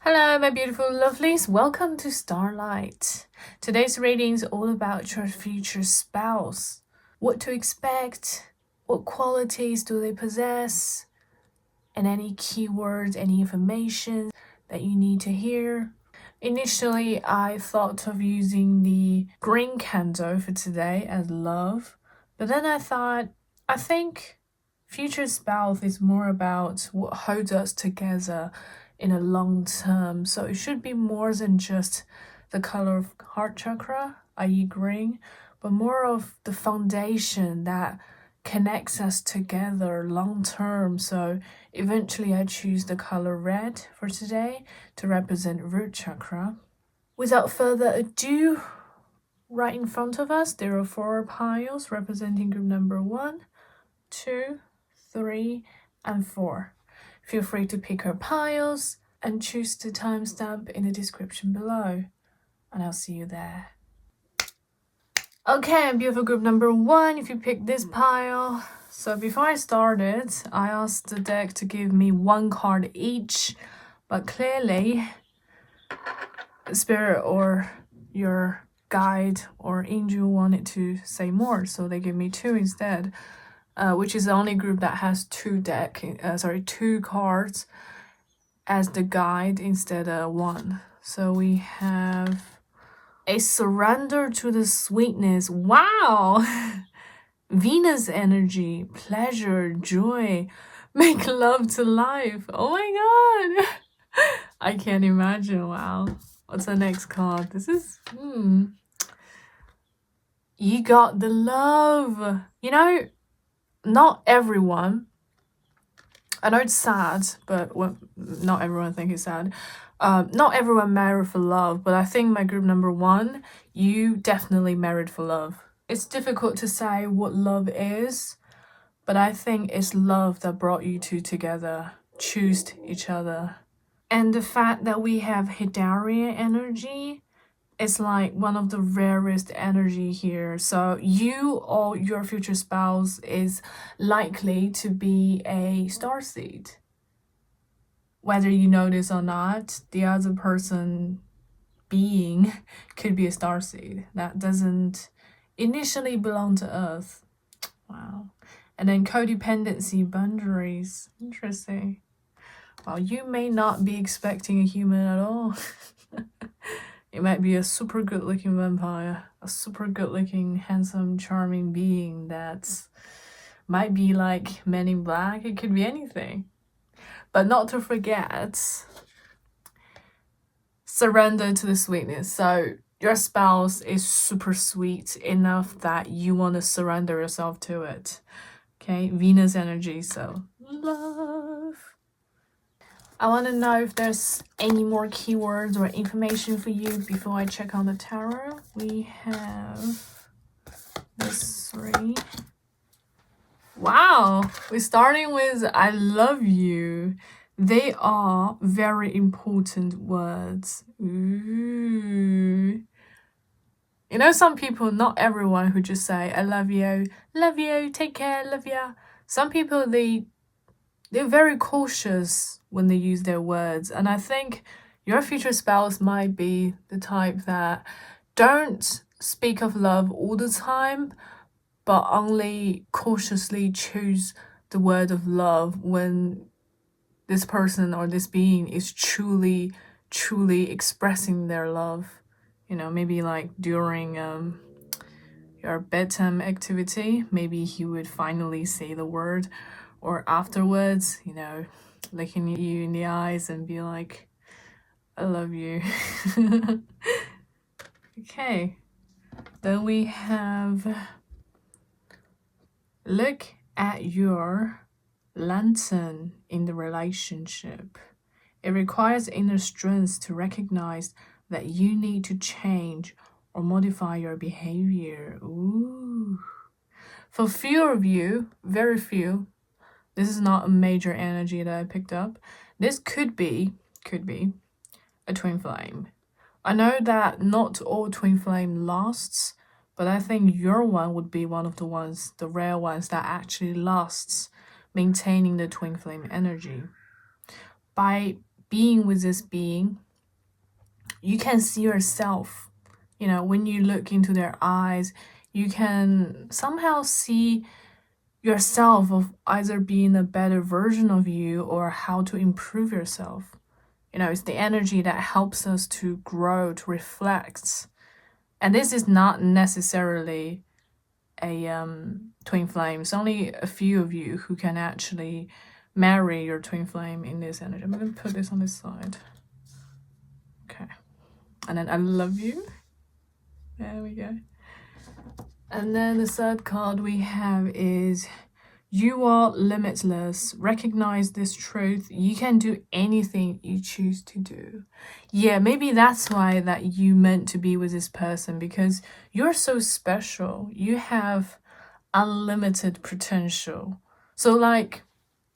Hello, my beautiful lovelies. Welcome to Starlight. Today's reading is all about your future spouse. What to expect, what qualities do they possess, and any keywords, any information that you need to hear. Initially, I thought of using the green candle for today as love, but then I think future spouse is more about what holds us together in a long term. So it should be more than just the color of heart chakra, i.e. green, but more of the foundation that connects us together long term. So eventually I choose the color red for today to represent root chakra. Without further ado, right in front of us there are 4 piles representing group number 1, 2, 3, and 4. Feel free to pick your piles and choose the timestamp in the description below. And I'll see you there. Okay, beautiful group number 1, if you pick this pile. So before I started, I asked the deck to give me 1 card each. But clearly, Spirit or your guide or angel wanted to say more. So they gave me 2 instead. Which is the only group that has 2 cards as the guide instead of 1. So we have a surrender to the sweetness. Wow! Venus energy, pleasure, joy, make love to life. Oh my god! I can't imagine. Wow. What's the next card? This is you got the love. You know, not everyone, I know it's sad, but not everyone thinks it's sad. Not everyone married for love, but I think my group number 1, you definitely married for love. It's difficult to say what love is, but I think it's love that brought you two together, choose each other. And the fact that we have Hidarian energy, it's like one of the rarest energy here. So you or your future spouse is likely to be a starseed. Whether you know this or not, the other person being could be a starseed that doesn't initially belong to Earth. Wow. And then codependency, boundaries. Interesting. Well, you may not be expecting a human at all. It might be a super good looking vampire, a super good looking, handsome, charming being that might be like Men in Black. It could be anything. But not to forget, surrender to the sweetness. So your spouse is super sweet enough that you want to surrender yourself to it. Okay, Venus energy, so love. I want to know if there's any more keywords or information for you before I check on the tarot. We have this 3. Wow, we're starting with I love you. They are very important words. Ooh. You know, some people, not everyone who just say I love you, take care, love ya. Some people, they're very cautious when they use their words. And I think your future spouse might be the type that don't speak of love all the time, but only cautiously choose the word of love when this person or this being is truly expressing their love. You know, maybe like during your bedtime activity, maybe he would finally say the word, or afterwards, you know, looking at you in the eyes and be like, I love you. Okay, then we have look at your lantern in the relationship. It requires inner strength to recognize that you need to change or modify your behavior. Ooh. For few of you, very few, this is not a major energy that I picked up. This could be a twin flame. I know that not all twin flame lasts, but I think your one would be one of the ones, the rare ones that actually lasts, maintaining the twin flame energy. By being with this being, you can see yourself. You know, when you look into their eyes, you can somehow see yourself of either being a better version of you or how to improve yourself. You know, it's the energy that helps us to grow, to reflect. And this is not necessarily a twin flame. It's only a few of you who can actually marry your twin flame in this energy. I'm going to put this on this side. Okay. And then I love you. There we go. And then the third card we have is you are limitless. Recognize this truth. You can do anything you choose to do. Yeah, maybe that's why that you meant to be with this person, because you're so special. You have unlimited potential. So like,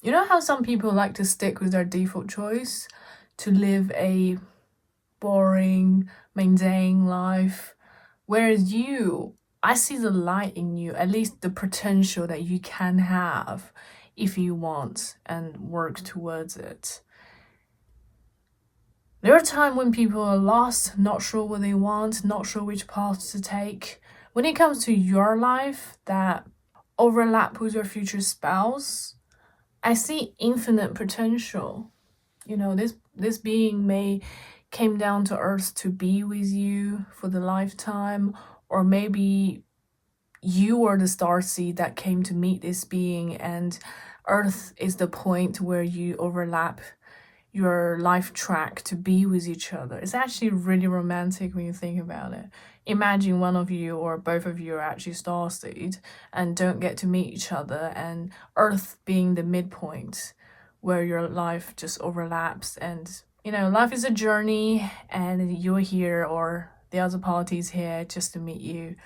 you know how some people like to stick with their default choice to live a boring, mundane life, whereas you, I see the light in you, at least the potential that you can have if you want and work towards it. There are times when people are lost, not sure what they want, not sure which path to take. When it comes to your life that overlap with your future spouse, I see infinite potential. You know, this being may came down to earth to be with you for the lifetime, or maybe you are the starseed that came to meet this being, and earth is the point where you overlap your life track to be with each other. It's actually really romantic when you think about it. Imagine one of you or both of you are actually starseed and don't get to meet each other, and earth being the midpoint where your life just overlaps. And you know, life is a journey, and you're here or the other party's here just to meet you.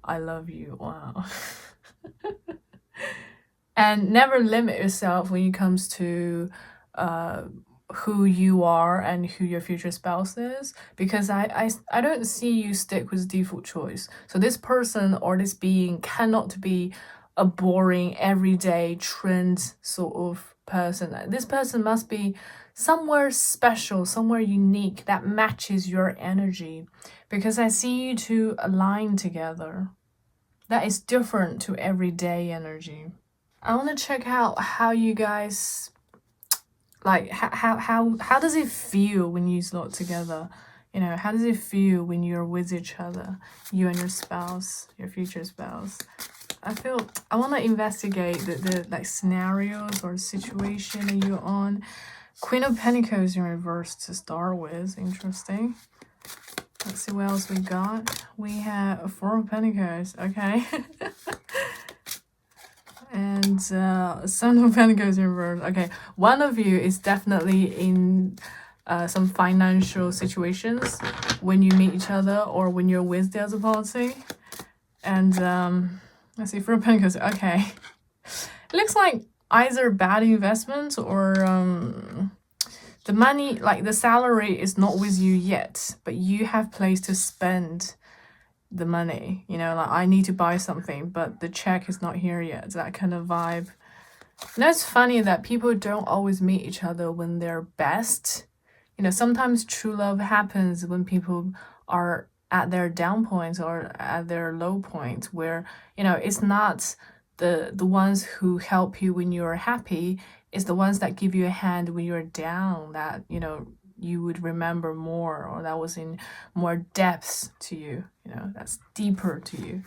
I love you. Wow. And never limit yourself when it comes to who you are and who your future spouse is, because I don't see you stick with default choice. So this person or this being cannot be a boring, everyday trend sort of person. This person must be somewhere special, somewhere unique that matches your energy, because I see you two align together. That is different to everyday energy. I want to check out how you guys, like, how does it feel when you slot together? You know, how does it feel when you're with each other, you and your spouse, your future spouse? I want to investigate the like scenarios or situation that you're on. Queen of Pentacles in reverse to start with. Interesting. Let's see what else we got. We have Four of Pentacles. Okay. And Son of Pentacles in reverse. Okay. One of you is definitely in some financial situations when you meet each other or when you're with the other party. And let's see, Four of Pentacles. Okay. It looks like either bad investments or the money, like the salary is not with you yet, but you have place to spend the money. You know, like I need to buy something, but the check is not here yet. That kind of vibe. And it's funny that people don't always meet each other when they're best. You know, sometimes true love happens when people are at their down points or at their low points, where, you know, it's not the ones who help you when you're happy. It's the ones that give you a hand when you're down that, you know, you would remember more, or that was in more depths to you, you know, that's deeper to you.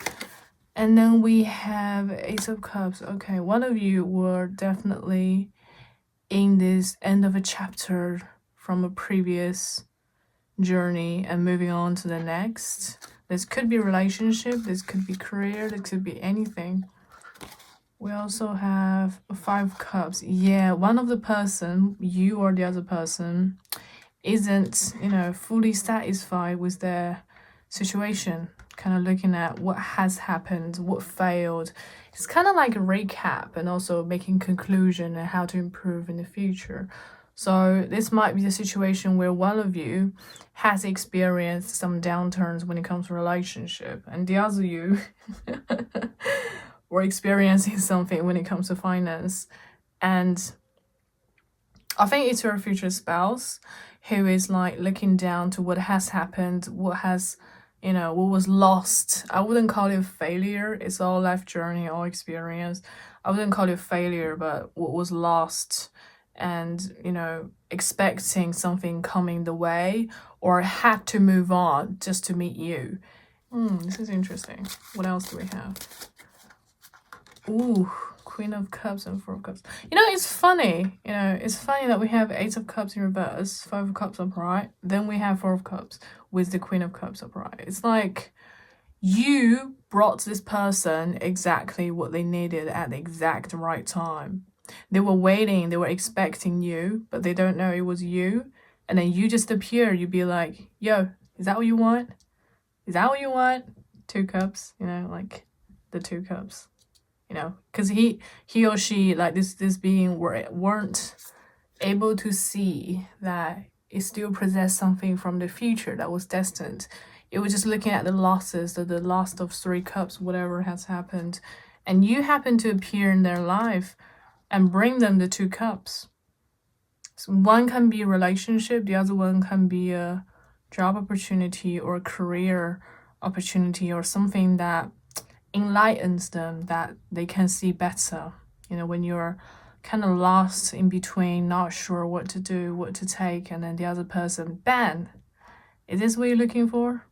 And then we have Ace of Cups. Okay, one of you were definitely in this end of a chapter from a previous journey and moving on to the next. This could be relationship, this could be career, this could be anything. We also have 5 cups. Yeah, one of the person, you or the other person, isn't, you know, fully satisfied with their situation. Kind of looking at what has happened, what failed. It's kind of like a recap and also making conclusion and how to improve in the future. So this might be the situation where one of you has experienced some downturns when it comes to relationship, and the other you or experiencing something when it comes to finance. And I think it's your future spouse who is like looking down to what has happened, what has, what was lost. I wouldn't call it failure. It's all life journey, all experience. I wouldn't call it failure, but what was lost, and, expecting something coming the way, or had to move on just to meet you. This is interesting. What else do we have? Ooh, Queen of Cups and Four of Cups. It's funny. It's funny that we have Eight of Cups in reverse, Five of Cups upright. Then we have Four of Cups with the Queen of Cups upright. It's like you brought this person exactly what they needed at the exact right time. They were waiting, they were expecting you, but they don't know it was you. And then you just appear. You'd be like, yo, is that what you want? Is that what you want? Two cups, like the two cups. Because he or she, like this being, weren't able to see that it still possessed something from the future that was destined. It was just looking at the losses, the loss of Three Cups, whatever has happened. And you happen to appear in their life and bring them the Two Cups. So one can be a relationship, the other one can be a job opportunity or a career opportunity, or something that enlightens them, that they can see better. When you're kind of lost in between, not sure what to do, what to take, and then the other person, bam, is this what you're looking for?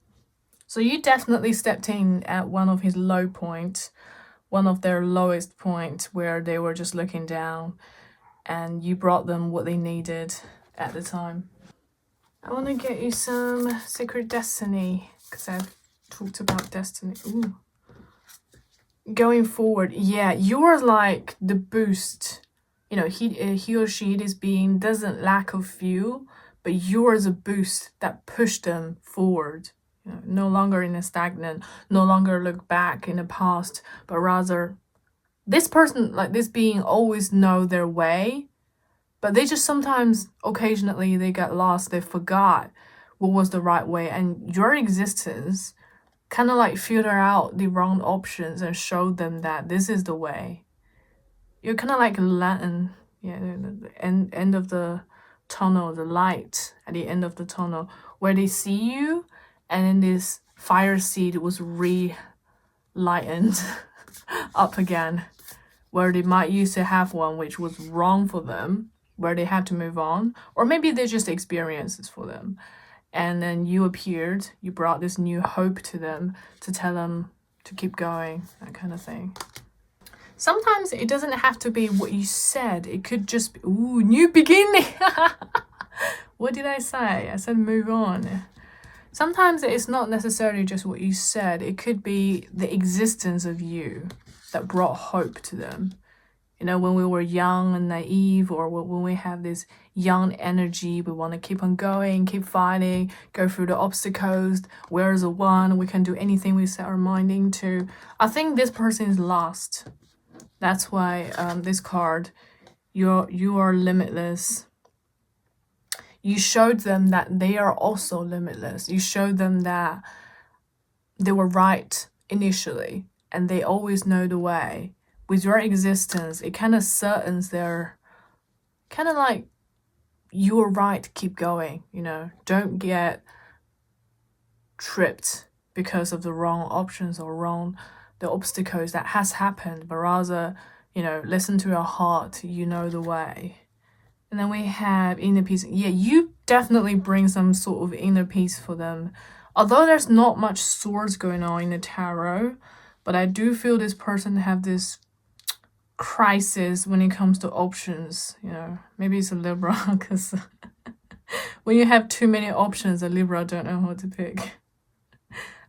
So you definitely stepped in at one of his low points, one of their lowest points, where they were just looking down, and you brought them what they needed at the time. I want to get you some Secret Destiny, because I've talked about destiny. Ooh. Going forward, yeah, you're like the boost. He or she, this being, doesn't lack of fuel, but you're the boost that pushed them forward. No longer in a stagnant, no longer look back in the past, but rather this person, like this being, always know their way, but they just sometimes, occasionally, they get lost, they forgot what was the right way, and your existence kind of like filter out the wrong options and show them that this is the way. You're kind of like a lantern, the end of the tunnel, the light at the end of the tunnel, where they see you, and then this fire seed was re-lightened up again, where they might used to have one which was wrong for them, where they had to move on, or maybe they're just experiences for them. And then you appeared, you brought this new hope to them, to tell them to keep going, that kind of thing. Sometimes it doesn't have to be what you said. It could just be, ooh, new beginning. What did I say? I said move on. Sometimes it's not necessarily just what you said. It could be the existence of you that brought hope to them. When we were young and naive, or when we have this young energy, we want to keep on going, keep fighting, go through the obstacles. Where's the one? We can do anything we set our mind into. I think this person is lost. That's why this card, you are limitless. You showed them that they are also limitless. You showed them that they were right initially, and they always know the way. With your existence, it kind of certains their, kind of like, you're right, keep going, don't get tripped because of the wrong options or the obstacles that has happened, but rather, listen to your heart, the way. And then we have inner peace. Yeah, you definitely bring some sort of inner peace for them. Although there's not much swords going on in the tarot, but I do feel this person have this crisis when it comes to options. Maybe it's a Libra, because when you have too many options, a Libra don't know how to pick.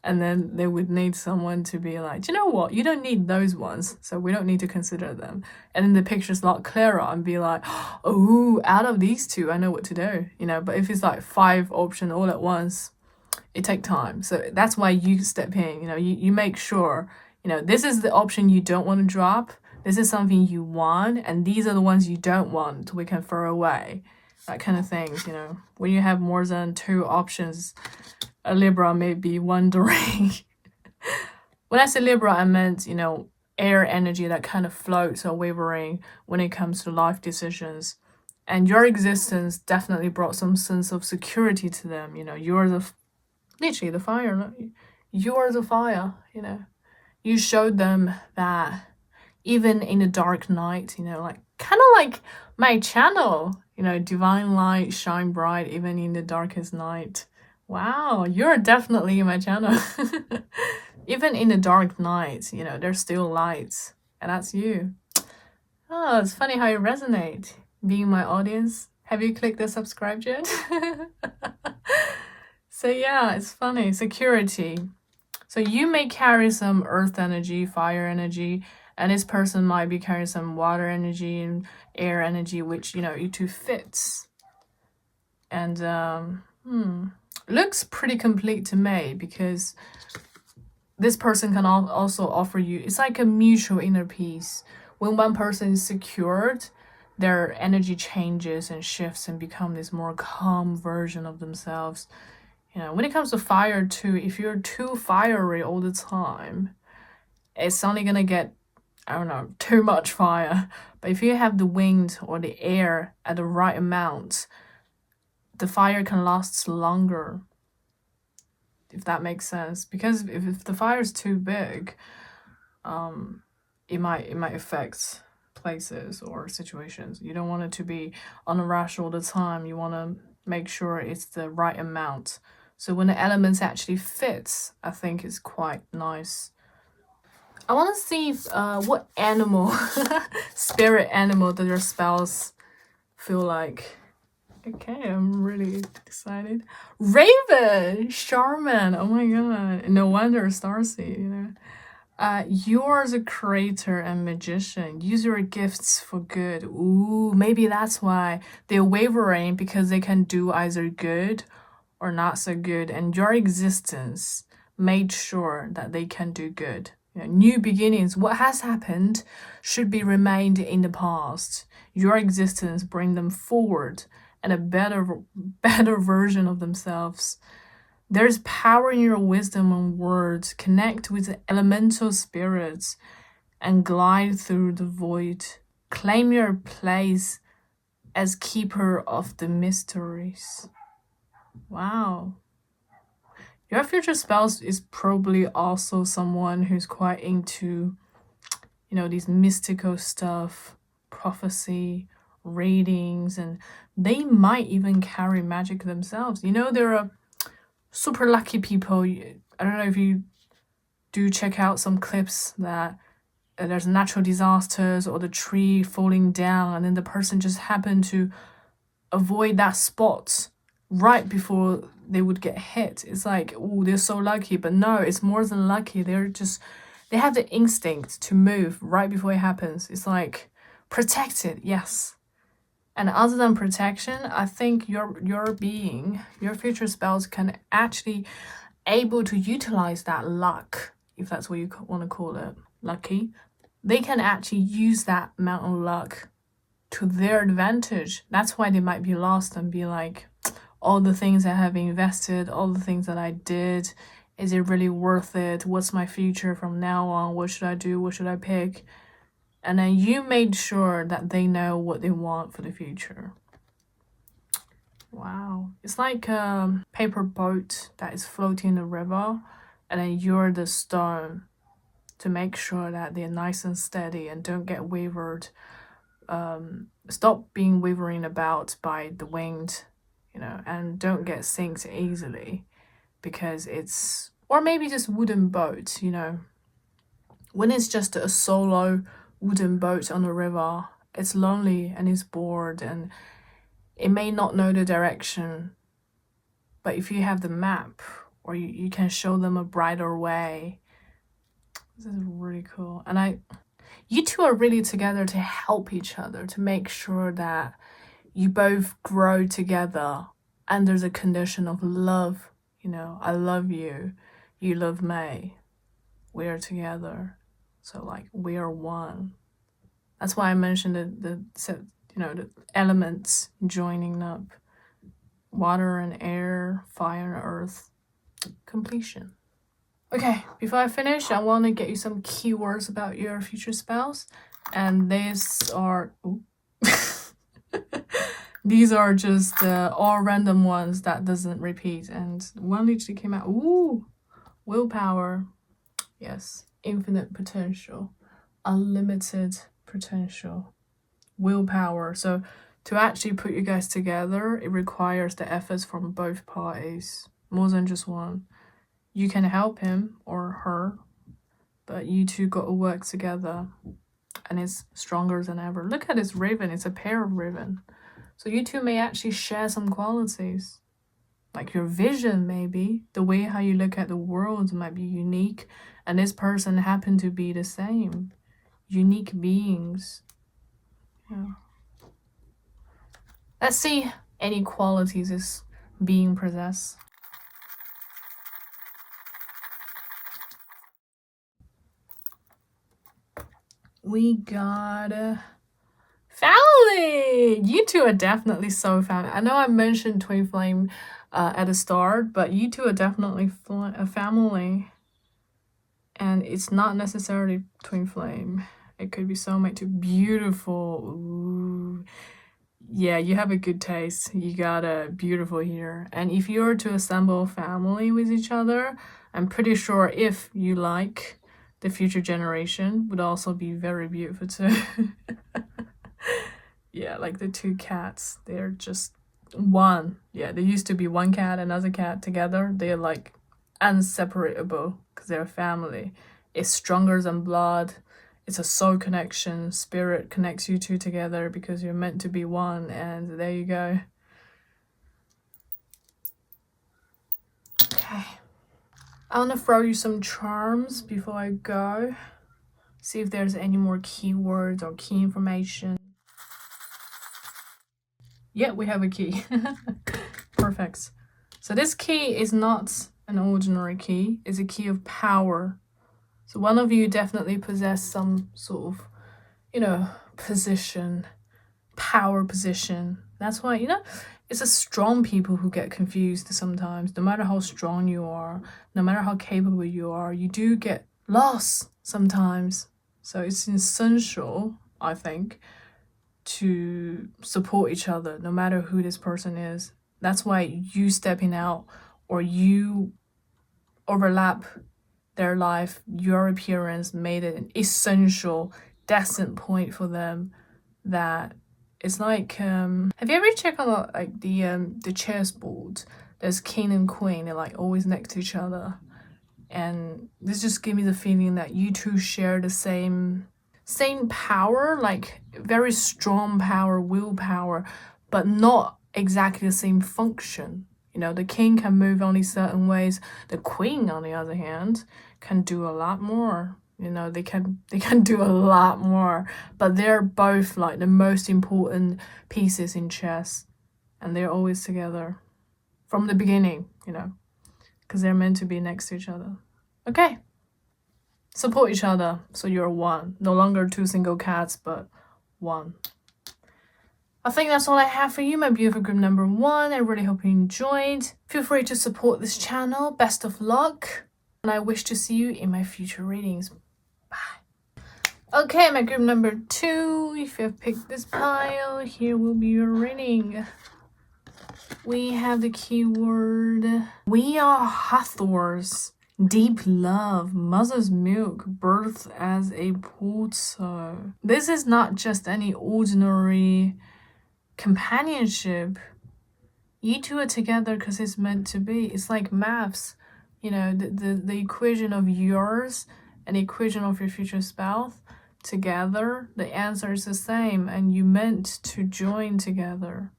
And then they would need someone to be like, do you know what? You don't need those ones, so we don't need to consider them. And then the picture's a lot clearer, and be like, oh, out of these two, I know what to do. But if it's like 5 options all at once, it takes time. So that's why you step in. You make sure, this is the option you don't want to drop. This is something you want, and these are the ones you don't want, we can throw away. That kind of thing, When you have more than 2 options, a Libra may be wondering. When I say Libra, I meant, air energy that kind of floats or wavering when it comes to life decisions. And your existence definitely brought some sense of security to them. You know, you're literally the fire. You're the fire, you know. You showed them that even in the dark night, you know, like kind of like my channel, you know, divine light shine bright even in the darkest night. Wow, you're definitely in my channel. Even in the dark night, you know, there's still lights, and that's you. Oh, it's funny how you resonate being my audience. Have you clicked the subscribe yet? So yeah, it's funny. Security. So you may carry some earth energy, fire energy, and this person might be carrying some water energy and air energy, which, you know, you two fits. And looks pretty complete to me, because this person can also offer you, it's like a mutual inner peace. When one person is secured, their energy changes and shifts and become this more calm version of themselves. You know, when it comes to fire too, if you're too fiery all the time, it's only gonna get, I don't know, too much fire. But if you have the wind or the air at the right amount, the fire can last longer, if that makes sense. Because if the fire is too big, it might affect places or situations. You don't want it to be on a rush all the time. You want to make sure it's the right amount. So when the elements actually fits, I think it's quite nice. I want to see if, what animal, spirit animal, does your spells feel like. Okay, I'm really excited. Raven! Charmin! Oh my god. No wonder Starseed, you know. You are the creator and magician. Use your gifts for good. Ooh, maybe that's why they're wavering, because they can do either good or not so good. And your existence made sure that they can do good. You know, new beginnings. What has happened should be remained in the past. Your existence bring them forward and a better version of themselves. There's power in your wisdom and words. Connect with the elemental spirits and glide through the void. Claim your place as keeper of the mysteries. Wow. Your future spouse is probably also someone who's quite into, you know, these mystical stuff, prophecy, readings, and they might even carry magic themselves. You know, there are super lucky people. I don't know if you do check out some clips that there's natural disasters or the tree falling down, and then the person just happened to avoid that spot right before they would get hit. It's like, oh, they're so lucky. But no, it's more than lucky. They have the instinct to move right before it happens. It's like protected, yes. And other than protection, I think your future spells can actually able to utilize that luck, if that's what you want to call it, lucky. They can actually use that amount of luck to their advantage. That's why they might be lost and be like, all the things I have invested, all the things that I did, is it really worth it? What's my future from now on? What should I do? What should I pick? And then you made sure that they know what they want for the future. Wow. It's like a paper boat that is floating in the river, and then you're the stone to make sure that they're nice and steady and don't get wavered. Stop being wavering about by the wind, you know, and don't get sinked easily, because it's, or maybe just wooden boat, you know. When it's just a solo wooden boat on the river, it's lonely and it's bored and it may not know the direction. But if you have the map, or you can show them a brighter way, this is really cool. And you two are really together to help each other, to make sure that you both grow together under the condition of love. You know, I love you, you love me, we're together. So like, we are one. That's why I mentioned the elements joining up. Water and air, fire and earth. Completion. Okay, before I finish, I want to get you some keywords about your future spouse. And these are... These are just all random ones that doesn't repeat. And one literally came out. Ooh, willpower. Yes, infinite potential, unlimited potential, willpower. So to actually put you guys together, it requires the efforts from both parties, more than just one. You can help him or her, but you two got to work together, and it's stronger than ever. Look at this raven. It's a pair of raven. So you two may actually share some qualities. Like your vision, maybe. The way how you look at the world might be unique. And this person happened to be the same. Unique beings. Yeah. Let's see any qualities this being possess. We got family. You two are definitely so family. I know I mentioned twin flame at the start, but you two are definitely a family. And it's not necessarily twin flame. It could be soulmate too. Beautiful. Ooh. Yeah, you have a good taste. You got a beautiful here. And if you were to assemble a family with each other, I'm pretty sure if you like, the future generation would also be very beautiful too. Yeah, like the two cats. They're just one. Yeah, there used to be one cat, another cat together. They're like inseparable because they're a family. It's stronger than blood. It's a soul connection. Spirit connects you two together because you're meant to be one, and there you go. Okay. I want to throw you some charms before I go. See if there's any more keywords or key information. Yeah, we have a key. Perfect. So this key is not an ordinary key. It's a key of power. So one of you definitely possess some sort of, position, power position. That's why, it's a strong people who get confused sometimes. No matter how strong you are, no matter how capable you are, you do get lost sometimes. So it's essential, I think, to support each other, no matter who this person is. That's why you stepping out or you overlap their life, your appearance made it an essential, decent point for them that it's like, have you ever checked on the chessboard? There's king and queen, they're like always next to each other. And this just gave me the feeling that you two share the same power, like very strong power, willpower, but not exactly the same function. The king can move only certain ways. The queen, on the other hand, can do a lot more. They can do a lot more. But they're both like the most important pieces in chess, and they're always together from the beginning. Because they're meant to be next to each other. Okay. Support each other so you're one. No longer two single cats, but one. I think that's all I have for you, my beautiful group number 1. I really hope you enjoyed. Feel free to support this channel. Best of luck. And I wish to see you in my future readings. Bye. Okay, my group number 2. If you have picked this pile, here will be your reading. We have the keyword. We are Hathors. Deep love, mother's milk, birth as a portal. This is not just any ordinary companionship. You two are together because it's meant to be. It's like maths. The equation of yours and the equation of your future spouse together, the answer is the same, and you meant to join together.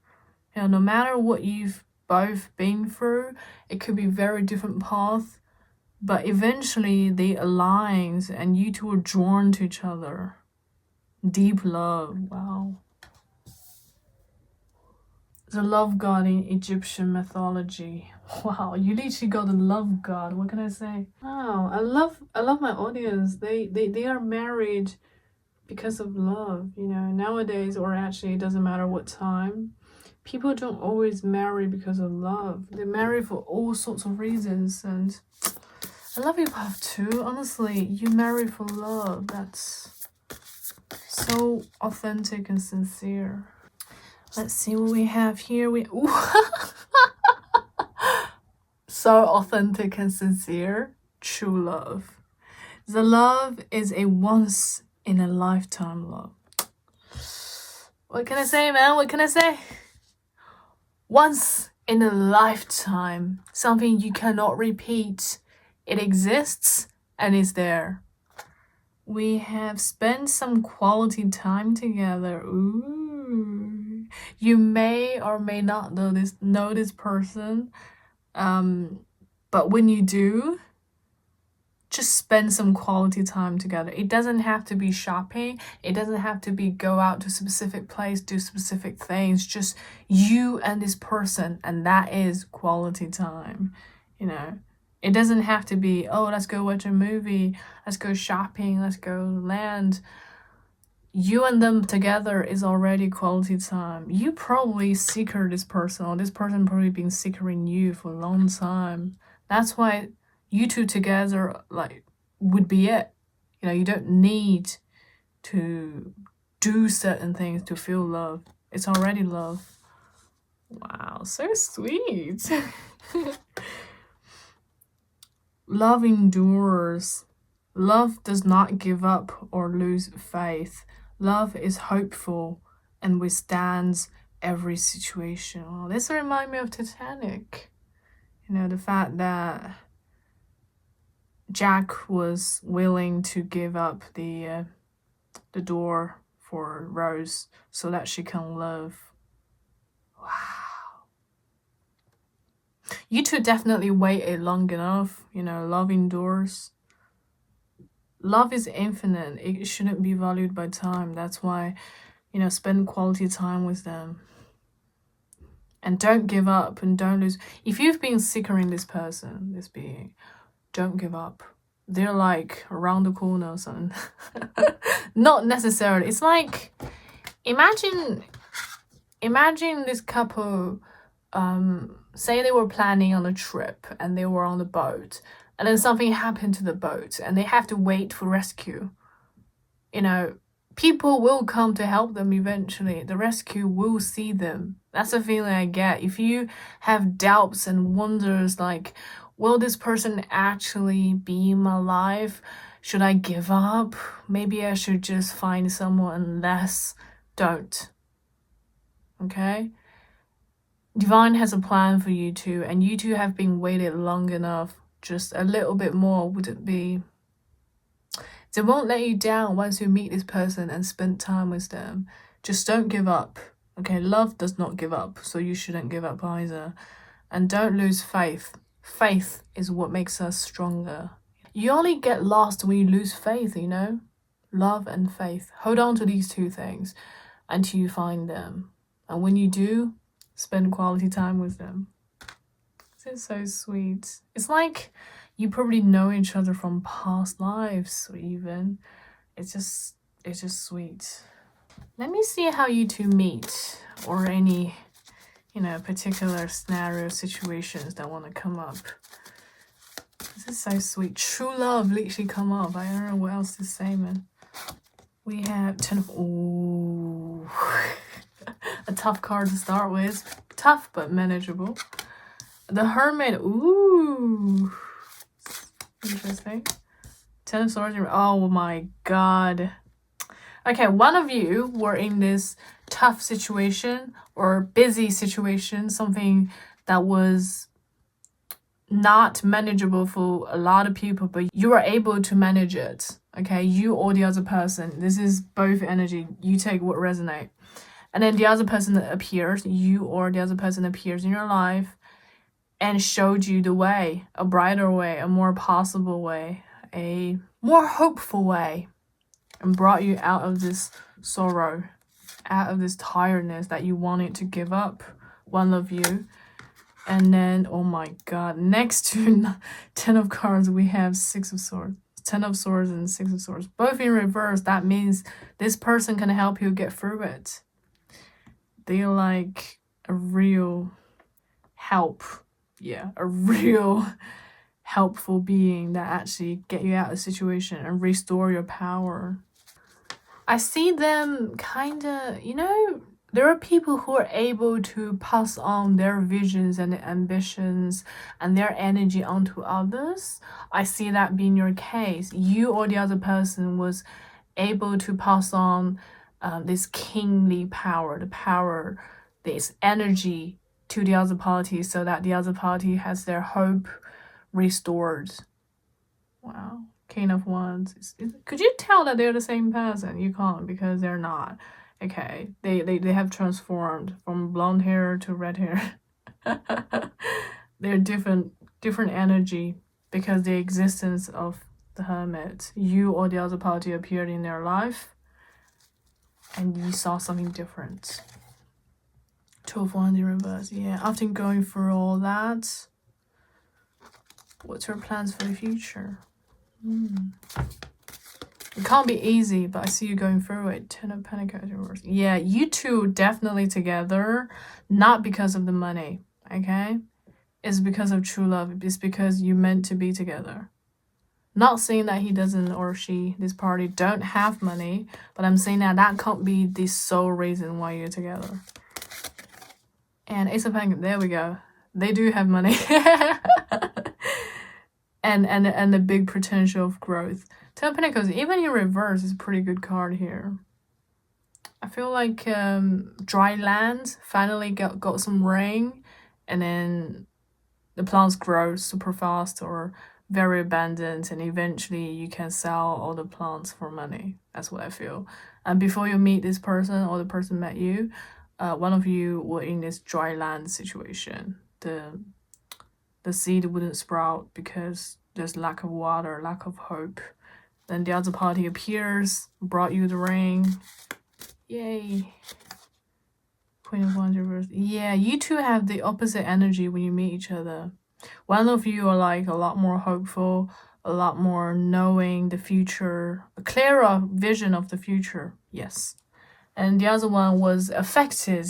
No matter what you've both been through, it could be very different paths, but eventually they align and you two are drawn to each other. Deep love. Wow. The love god in Egyptian mythology. Wow, you literally got the love god. What can I say? Wow, I love my audience. They are married because of love. Nowadays, or actually it doesn't matter what time, people don't always marry because of love. They marry for all sorts of reasons, and I love you both too. Honestly, you marry for love. That's so authentic and sincere. Let's see what we have here. So authentic and sincere. True love. The love is a once in a lifetime love. What can I say, man? What can I say? Once in a lifetime. Something you cannot repeat. It exists and is there. We have spent some quality time together. Ooh. You may or may not know this person. But when you do, just spend some quality time together. It doesn't have to be shopping. It doesn't have to be go out to a specific place, do specific things. Just you and this person, and that is quality time. You know, it doesn't have to be, oh, let's go watch a movie, let's go shopping, let's go land. You and them together is already quality time. You probably seeker this person, or this person probably been seeking you for a long time. That's why you two together would be it. You know, you don't need to do certain things to feel love. It's already love. Wow, so sweet. Love endures. Love does not give up or lose faith. Love is hopeful and withstands every situation. Oh, this reminds me of Titanic. You know, the fact that Jack was willing to give up the door for Rose so that she can live. Wow. You two definitely waited long enough. You know, love endures. Love is infinite. It shouldn't be valued by time. That's why, you know, spend quality time with them. And don't give up and don't lose. If you've been seeking this person, this being, don't give up. They're like around the corner or something. Not necessarily. It's like, imagine this couple, say they were planning on a trip and they were on the boat. And then something happened to the boat and they have to wait for rescue. You know, people will come to help them eventually. The rescue will see them. That's the feeling I get. If you have doubts and wonders like, will this person actually be in my life? Should I give up? Maybe I should just find someone less. Don't. Okay? Divine has a plan for you two, and you two have been waited long enough. Just a little bit more wouldn't be. They won't let you down once you meet this person and spend time with them. Just don't give up. Okay, love does not give up, so you shouldn't give up either. And don't lose faith. Faith is what makes us stronger. You only get lost when you lose faith, you know? Love and faith. Hold on to these two things until you find them. And when you do, spend quality time with them. This is so sweet. It's like you probably know each other from past lives, or even. It's just sweet. Let me see how you two meet, or any, you know, particular scenario situations that want to come up. This is so sweet. True love literally come up. I don't know what else to say, man. We have 10 of... Ooh. A tough card to start with. Tough, but manageable. The Hermit. Ooh. Interesting. 10 of Swords. Oh my god. Okay, one of you were in this tough situation or busy situation, something that was not manageable for a lot of people, but you were able to manage it. Okay, you or the other person. This is both energy. You take what resonate. And then the other person that appears, you or the other person appears in your life and showed you the way, a brighter way, a more possible way, a more hopeful way, and brought you out of this sorrow, out of this tiredness that you wanted to give up, one of you. And then, oh my god, next to 10 of cards, we have 6 of swords. 10 of swords and 6 of swords. Both in reverse. That means this person can help you get through it. They're like a real help. Yeah, a real helpful being that actually get you out of the situation and restore your power. I see them kind of, you know, there are people who are able to pass on their visions and ambitions and their energy onto others. I see that being your case. You or the other person was able to pass on this kingly power, the power, this energy to the other party so that the other party has their hope restored. Wow. King of Wands. Could you tell that they're the same person? You can't because they're not. Okay. They have transformed from blonde hair to red hair. They're different energy because the existence of the Hermit, you or the other party appeared in their life and you saw something different. Two of Wands in reverse. Yeah, after going through all that, what's your plans for the future? It can't be easy, but I see you going through it. Ten of Pentacles in reverse. Yeah, you two definitely together, not because of the money, okay? It's because of true love. It's because you meant to be together. Not saying that he doesn't or she, this party, don't have money, but I'm saying that that can't be the sole reason why you're together. And Ace of Pentacles, there we go. They do have money. and the big potential of growth. Ten of Pentacles, even in reverse, is a pretty good card here. I feel like dry land finally got some rain, and then the plants grow super fast or very abundant, and eventually you can sell all the plants for money. That's what I feel. And before you meet this person or the person met you, one of you were in this dry land situation. The seed wouldn't sprout because there's lack of water, lack of hope. Then the other party appears, brought you the rain. Yay. Queen of Wands reverse. Yeah, you two have the opposite energy when you meet each other. One of you are like a lot more hopeful, a lot more knowing the future, a clearer vision of the future. Yes. And the other one was affected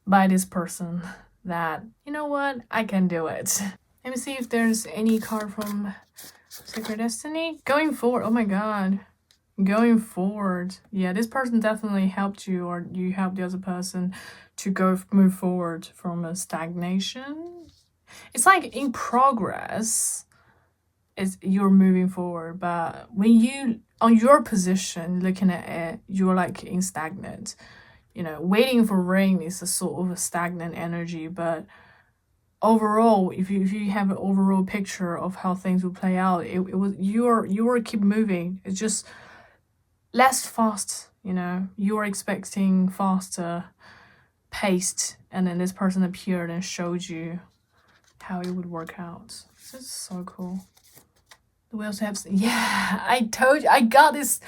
by this person that, you know what, I can do it. Let me see if there's any card from Sacred Destiny. Going forward, oh my god. Going forward. Yeah, this person definitely helped you, or you helped the other person to move forward from a stagnation. It's like in progress, you're moving forward, but when you on your position looking at it, you're like in stagnant. You know, waiting for rain is a sort of a stagnant energy, but overall, if you have an overall picture of how things will play out, it was you were keep moving. It's just less fast, you know. You were expecting faster paced, and then this person appeared and showed you how it would work out. This is so cool. We also have, yeah, I told you, I got this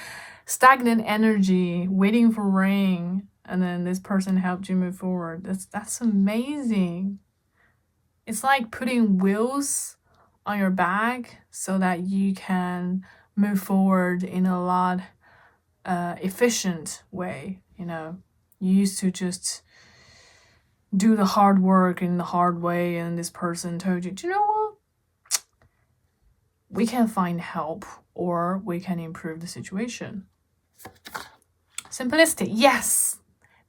stagnant energy waiting for rain, and then this person helped you move forward. That's amazing. It's like putting wheels on your back so that you can move forward in a lot efficient way. You know, you used to just do the hard work in the hard way, and this person told you, do you know what? We can find help, or we can improve the situation. Simplicity, yes.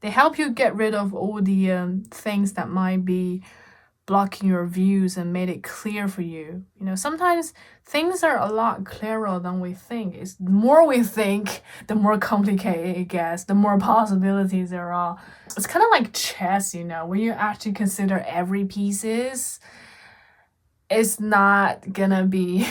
They help you get rid of all the things that might be blocking your views and made it clear for you. You know, sometimes things are a lot clearer than we think. It's the more we think, the more complicated it gets, the more possibilities there are. It's kind of like chess, you know, when you actually consider every pieces, it's not gonna be.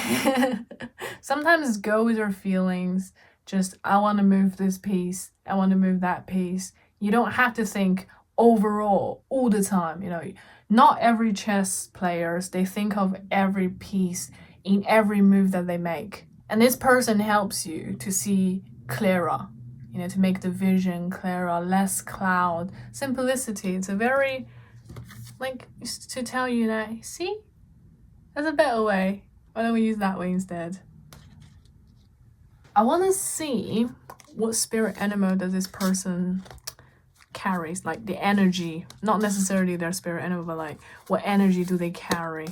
Sometimes go with your feelings. Just, I want to move this piece, I want to move that piece. You don't have to think overall all the time. You know, not every chess players, they think of every piece in every move that they make. And this person helps you to see clearer, you know, to make the vision clearer, less cloud. Simplicity, it's a very, like, to tell you that, see, there's a better way. Why don't we use that way instead? I want to see what spirit animal does this person carries, like the energy, not necessarily their spirit animal, but like what energy do they carry?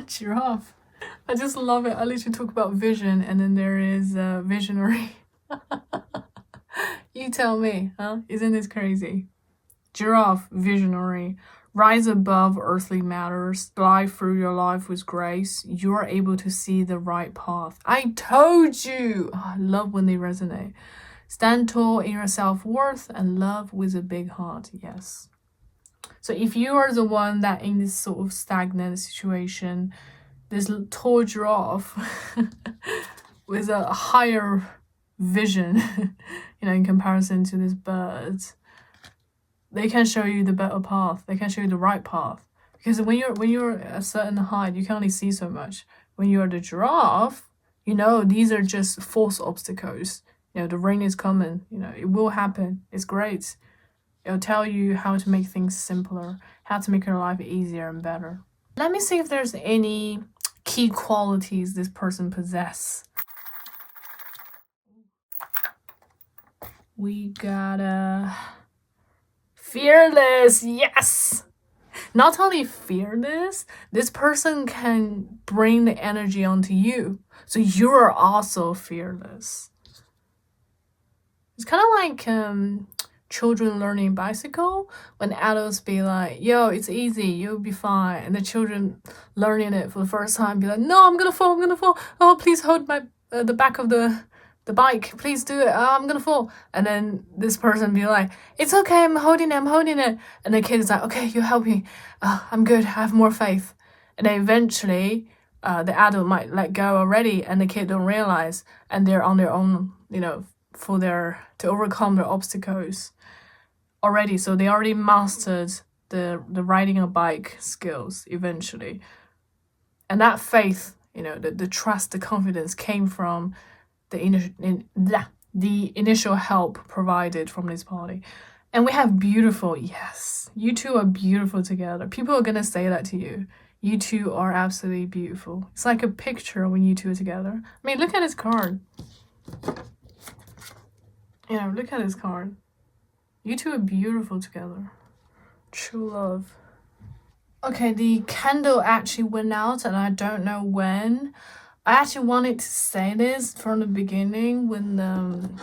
Giraffe. I just love it. I literally talk about vision, and then there is visionary. You tell me, huh? Isn't this crazy? Giraffe, visionary. Rise above earthly matters. Glide through your life with grace. You're able to see the right path. I told you! Oh, I love when they resonate. Stand tall in your self-worth and love with a big heart. Yes. So if you are the one that in this sort of stagnant situation, this tall giraffe with a higher vision, in comparison to this bird, they can show you the better path. They can show you the right path. Because when you're a certain height, you can only see so much. When you're the giraffe, these are just false obstacles. The rain is coming. It will happen. It's great. It'll tell you how to make things simpler, how to make your life easier and better. Let me see if there's any key qualities this person possess. We got fearless. Yes. Not only fearless, this person can bring the energy onto you. So you're also fearless. It's kind of like children learning bicycle, when adults be like, yo, it's easy, you'll be fine. And the children learning it for the first time be like, no, I'm gonna fall. Oh, please hold my the back of the bike. Please do it. Oh, I'm gonna fall. And then this person be like, it's okay, I'm holding it. And the kid is like, okay, you help me. I'm good, I have more faith. And then eventually, the adult might let go already, and the kid don't realize, and they're on their own, to overcome their obstacles already. So they already mastered the riding a bike skills eventually. And that faith, the trust, the confidence came from the initial help provided from this party. And we have beautiful, yes, you two are beautiful together. People are gonna say that to you. You two are absolutely beautiful. It's like a picture when you two are together. I mean, look at this card. Look at this card. You two are beautiful together. True love. Okay, the candle actually went out and I don't know when. I actually wanted to say this from the beginning, when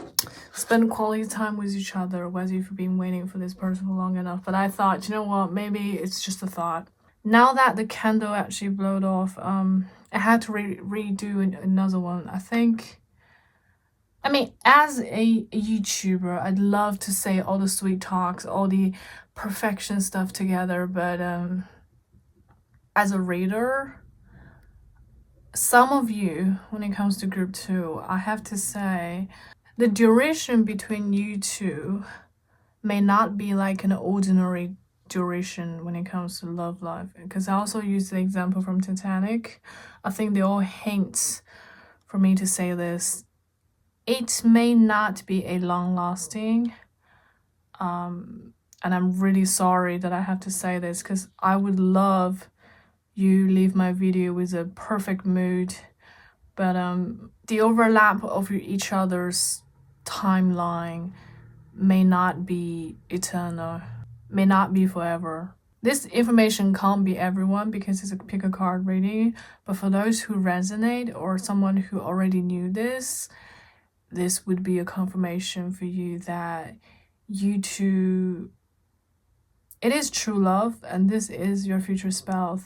spend quality time with each other, whether you've been waiting for this person for long enough. But I thought, you know what, maybe it's just a thought. Now that the candle actually blowed off, I had to redo another one. I mean, as a YouTuber, I'd love to say all the sweet talks, all the perfection stuff together, but as a reader, some of you, when it comes to group 2, I have to say, the duration between you two may not be like an ordinary duration when it comes to love life. Because I also use the example from Titanic. I think they all hint for me to say this. It may not be a long-lasting, and I'm really sorry that I have to say this, because I would love you leave my video with a perfect mood, but the overlap of each other's timeline may not be eternal, may not be forever. This information can't be everyone because it's a pick a card reading, but for those who resonate or someone who already knew this would be a confirmation for you that you two, it is true love and this is your future spouse.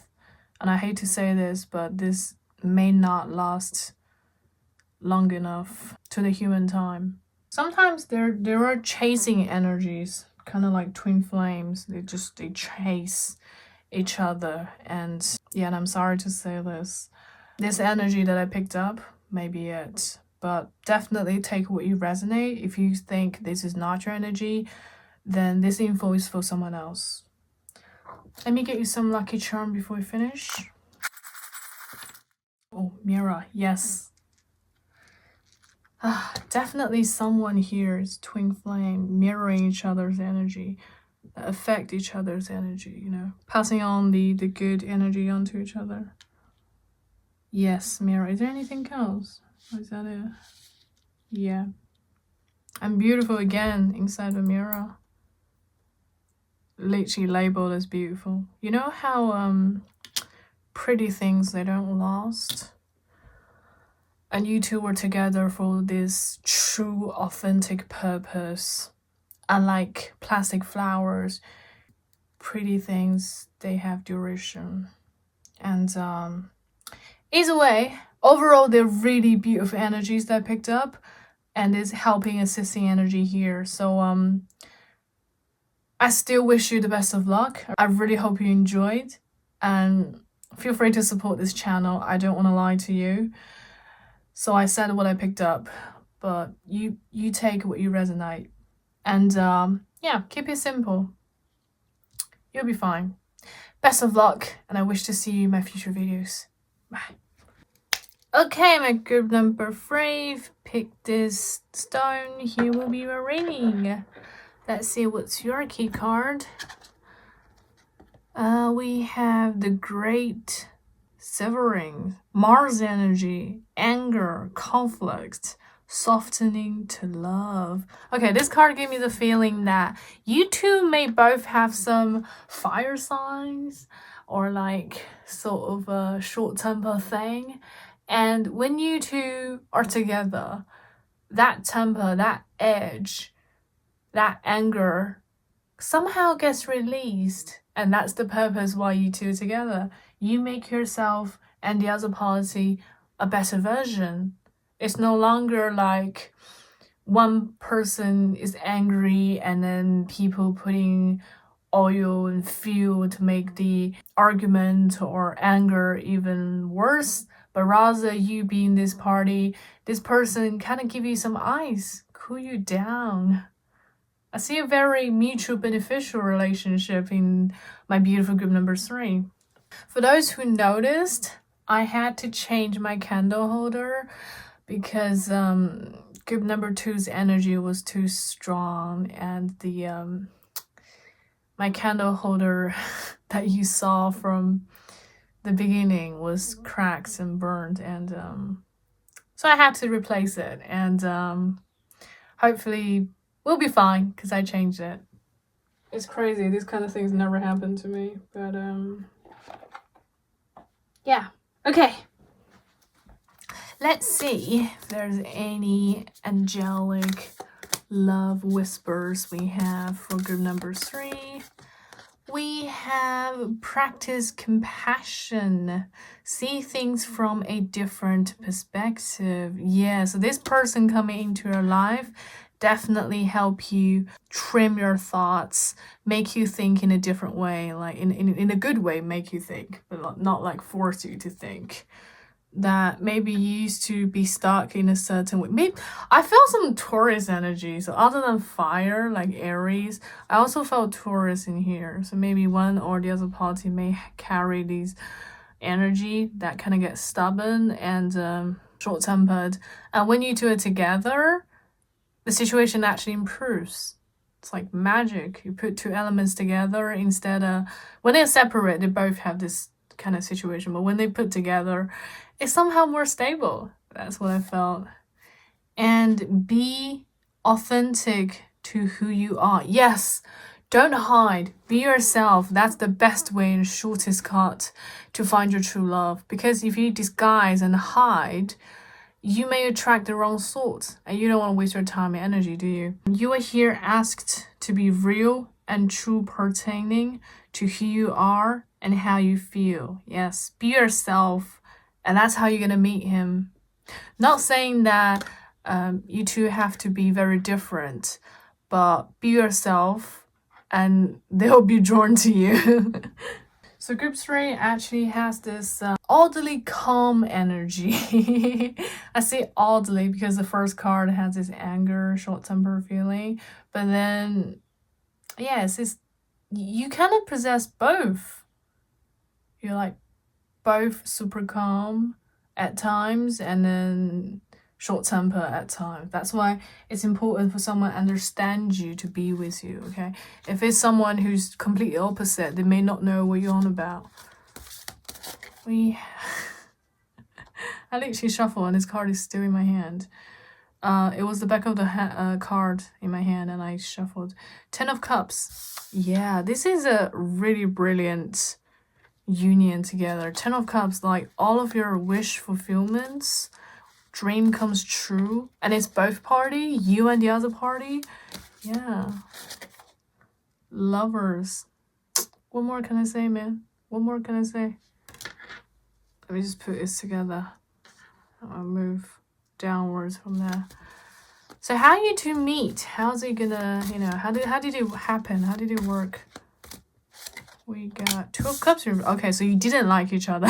And I hate to say this, but this may not last long enough to the human time. Sometimes there are chasing energies, kind of like twin flames. They chase each other. And I'm sorry to say this. This energy that I picked up may be it. But definitely take what you resonate. If you think this is not your energy, then this info is for someone else. Let me get you some lucky charm before we finish. Oh, mirror, yes. Definitely someone here is twin flame, mirroring each other's energy, affect each other's energy, passing on the good energy onto each other. Yes, mirror. Is there anything else? Or is that it? Yeah. I'm beautiful again inside the mirror. Literally labeled as beautiful. You know how pretty things, they don't last? and you two were together for this true, authentic purpose. Unlike plastic flowers, pretty things, they have duration. And either way, overall, they're really beautiful energies that I picked up, and is helping, assisting energy here. So I still wish you the best of luck. I really hope you enjoyed, and feel free to support this channel. I don't want to lie to you. So I said what I picked up, but you take what you resonate. And yeah, keep it simple. You'll be fine. Best of luck, and I wish to see you in my future videos. Bye. Okay, my group number 3, pick this stone. Here will be a ring. Let's see what's your key card. We have the Great Severing, Mars energy, anger, conflict, softening to love. Okay, this card gave me the feeling that you two may both have some fire signs, or like sort of a short temper thing. And when you two are together, that temper, that edge, that anger somehow gets released. And that's the purpose why you two are together. You make yourself and the other party a better version. It's no longer like one person is angry and then people putting oil and fuel to make the argument or anger even worse, but rather you being this party, this person kind of give you some ice, cool you down. I see a very mutual beneficial relationship in my beautiful group number 3. For those who noticed, I had to change my candle holder because group number 2's energy was too strong, and the my candle holder that you saw from the beginning was cracked and burned, and so I had to replace it, and hopefully we'll be fine because I changed it. It's crazy, these kind of things never happen to me, but yeah. Okay, let's see if there's any angelic love whispers we have for group number 3. We have practice compassion. See things from a different perspective. Yeah, so this person coming into your life definitely help you trim your thoughts, make you think in a different way, like in a good way, make you think, but not like force you to think. That maybe you used to be stuck in a certain way. Maybe I felt some Taurus energy. So other than fire, like Aries, I also felt Taurus in here. So maybe one or the other party may carry these energy that kind of gets stubborn and short-tempered. And when you two are together, the situation actually improves. It's like magic. You put two elements together instead of... When they're separate, they both have this kind of situation. But when they put together, it's somehow more stable. That's what I felt. And be authentic to who you are. Yes, don't hide. Be yourself. That's the best way and shortest cut to find your true love. Because if you disguise and hide, you may attract the wrong sort. And you don't want to waste your time and energy, do you? You are here asked to be real and true, pertaining to who you are and how you feel. Yes, be yourself, and that's how you're gonna meet him. Not saying that you two have to be very different, but be yourself and they'll be drawn to you. So group 3 actually has this oddly calm energy. I say oddly because the first card has this anger, short-temper feeling, but then yes, you kind of possess both. You're like both super calm at times and then short temper at times. That's why it's important for someone to understand you, to be with you, okay? If it's someone who's completely opposite, they may not know what you're on about. I literally shuffle and this card is still in my hand. It was the back of the card in my hand and I shuffled. 10 of Cups. Yeah, this is a really brilliant union together. 10 of Cups, like all of your wish fulfillments, dream comes true, and it's both party, you and the other party. Yeah. Lovers. What more can I say, man? What more can I say? Let me just put this together. I'll move downwards from there. So how you two meet? How's it gonna, how did it happen? How did it work? We got 2 of Cups. Okay, so you didn't like each other.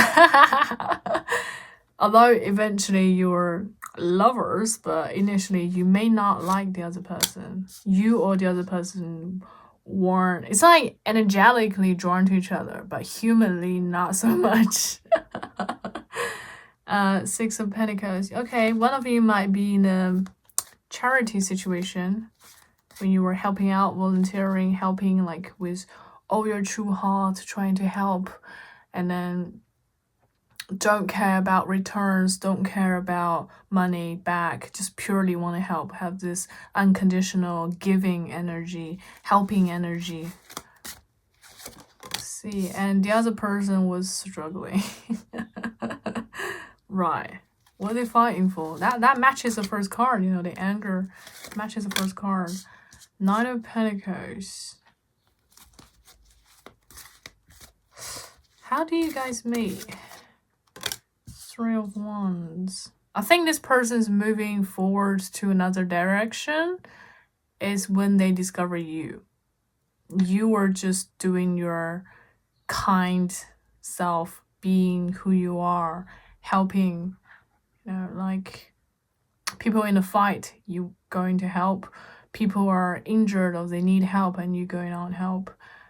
Although eventually you were lovers, but initially you may not like the other person. You or the other person weren't. It's like energetically drawn to each other, but humanly not so much. 6 of Pentacles. Okay, one of you might be in a charity situation when you were helping out, volunteering, helping like with all your true heart, trying to help, and then don't care about returns, don't care about money back, just purely want to help, have this unconditional giving energy, helping energy. Let's see, and the other person was struggling. Right. What are they fighting for? That matches the first card, the anger matches the first card. 9 of Pentacles. How do you guys meet? 3 of Wands. I think this person's moving forward to another direction is when they discover you. You were just doing your kind self, being who you are, helping, like people in a fight, you going to help. People are injured or they need help and you going on help.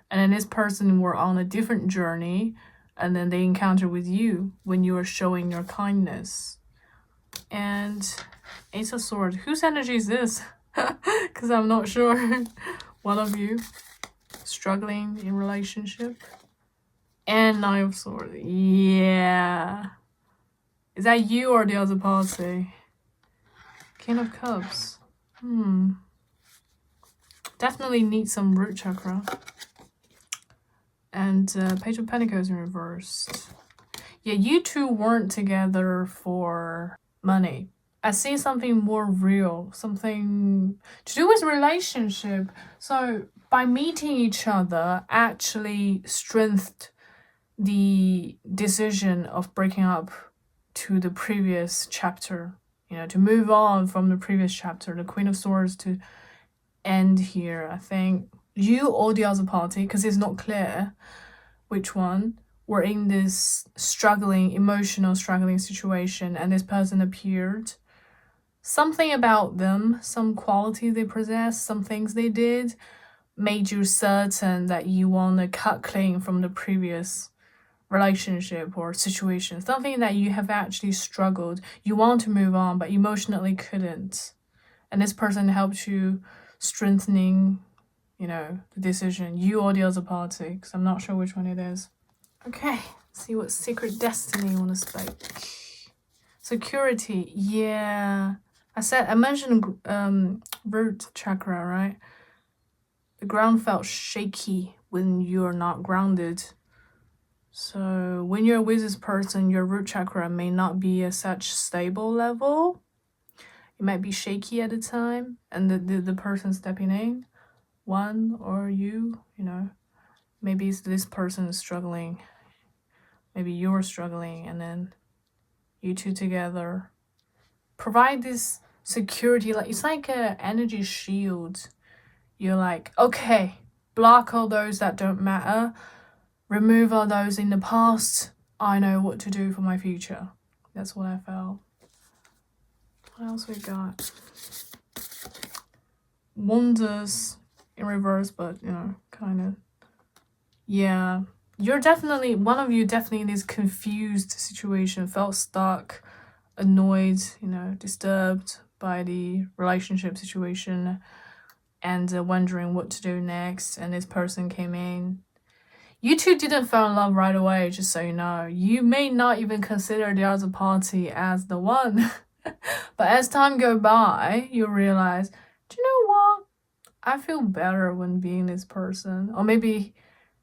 And then this person were on a different journey, and then they encounter with you when you are showing your kindness. And Ace of Swords. Whose energy is this? Because I'm not sure. One of you struggling in relationship. And 9 of Swords. Yeah. Is that you or the other party? King of Cups. Definitely need some root chakra. And Page of Pentacles in reversed. Yeah, you two weren't together for money. I see something more real, something to do with relationship. So by meeting each other actually strengthened the decision of breaking up to the previous chapter, to move on from the previous chapter, the Queen of Swords to end here. I think you or the other party, because it's not clear which one, were in this emotional struggling situation, and this person appeared. Something about them, some quality they possess, some things they did, made you certain that you want to cut clean from the previous relationship or situation. Something that you have actually struggled. You want to move on, but emotionally couldn't. And this person helped you strengthening, the decision. You or the other party, because I'm not sure which one it is. Okay, let's see what secret destiny you want to speak. Security, yeah. I mentioned root chakra, right? The ground felt shaky when you're not grounded. So when you're with this person, your root chakra may not be at such stable level. It might be shaky at the time, and the person stepping in, one or you, maybe it's this person is struggling. Maybe you're struggling, and then you two together provide this security. Like it's like an energy shield. You're like, okay, block all those that don't matter. Remove all those in the past. I know what to do for my future. That's what I felt. What else we got? Wonders in reverse, but kind of. Yeah, you're definitely, one of you definitely in this confused situation, felt stuck, annoyed, disturbed by the relationship situation, and wondering what to do next. And this person came in. You two didn't fall in love right away, just so you know. You may not even consider the other party as the one. But as time goes by, you realize, do you know what? I feel better when being this person. Or maybe,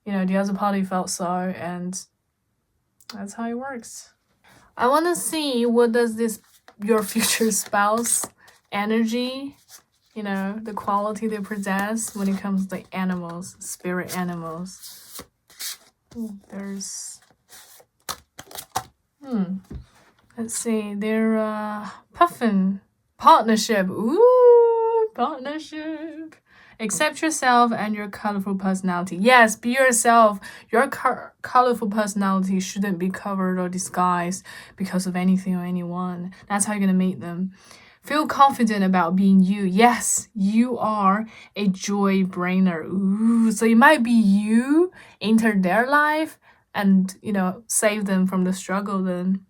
the other party felt so, and that's how it works. I want to see what does this your future spouse energy, you know, the quality they possess when it comes to animals, spirit animals. Ooh, there's let's see, they're puffin partnership. Ooh, partnership. Accept yourself and your colorful personality. Yes, be yourself. Your colorful personality shouldn't be covered or disguised because of anything or anyone. That's how you're gonna meet them. Feel confident about being you. Yes, you are a joy bringer. Ooh, so it might be you enter their life and, you know, save them from the struggle then.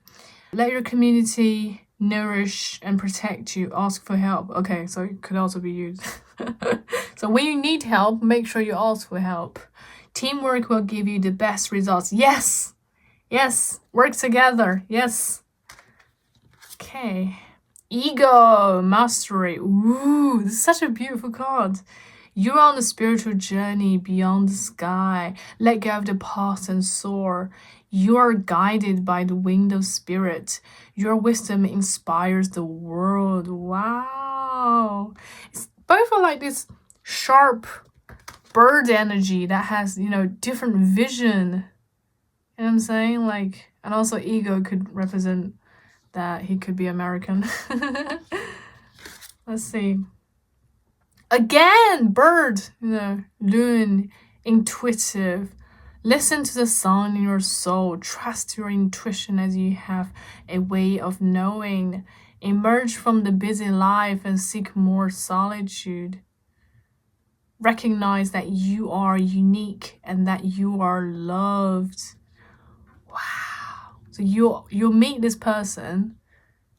Let your community nourish and protect you. Ask for help. Okay, so it could also be you. So when you need help, make sure you ask for help. Teamwork will give you the best results. Yes. Yes. Work together. Yes. Okay. Ego mastery. Ooh, this is such a beautiful card. You're on a spiritual journey beyond the sky. Let go of the past and soar. You are guided by the wind of spirit. Your wisdom inspires the world. Wow. It's both are like this sharp bird energy that has, you know, different vision. You know what I'm saying? Like, and also ego could represent that he could be American. Let's see. Again, bird, you know, loon, intuitive. Listen to the sound in your soul. Trust your intuition as you have a way of knowing. Emerge from the busy life and seek more solitude. Recognize that you are unique and that you are loved. Wow. So you'll meet this person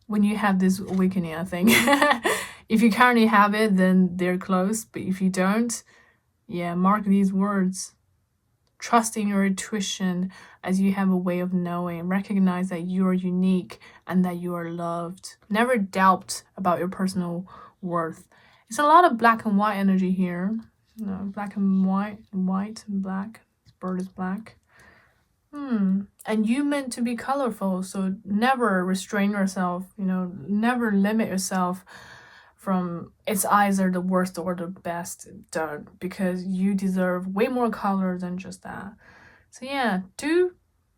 when you have this awakening, I think. If you currently have it, then they're close. But if you don't, yeah, mark these words. Trust in your intuition as you have a way of knowing. Recognize that you are unique and that you are loved. Never doubt about your personal worth. It's a lot of black and white energy here. You know, black and white and black. This bird is black. And you meant to be colorful, so never restrain yourself, you know, never limit yourself from it's either the worst or the best done, because you deserve way more color than just that. So yeah, do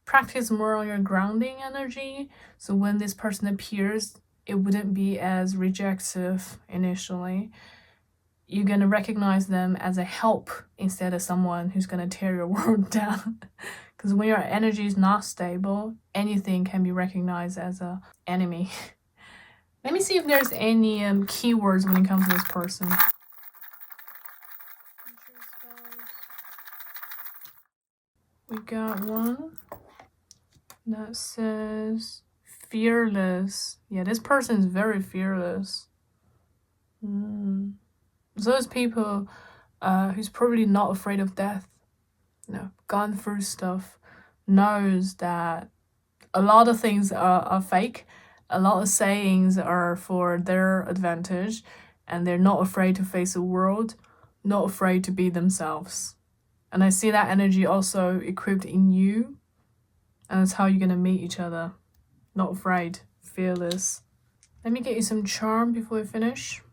practice more on your grounding energy, so when this person appears, it wouldn't be as rejective initially. You're gonna recognize them as a help instead of someone who's gonna tear your world down. Because when your energy is not stable, anything can be recognized as an enemy. Let me see if there's any keywords when it comes to this person. We got one that says fearless. Yeah, this person is very fearless. Those people who's probably not afraid of death, you know, gone through stuff, knows that a lot of things are fake. A lot of sayings are for their advantage, and they're not afraid to face the world, not afraid to be themselves. And I see that energy also equipped in you, and that's how you're gonna meet each other. Not afraid, fearless. Let me get you some charm before we finish.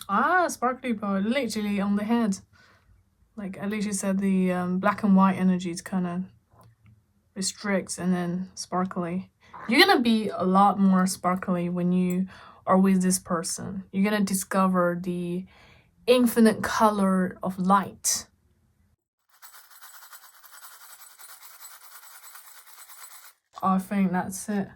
Ah, sparkly part, literally on the head. Like I literally said, the black and white energy is kind of restricts and then sparkly. You're gonna be a lot more sparkly when you are with this person. You're gonna discover the infinite color of light. I think that's it.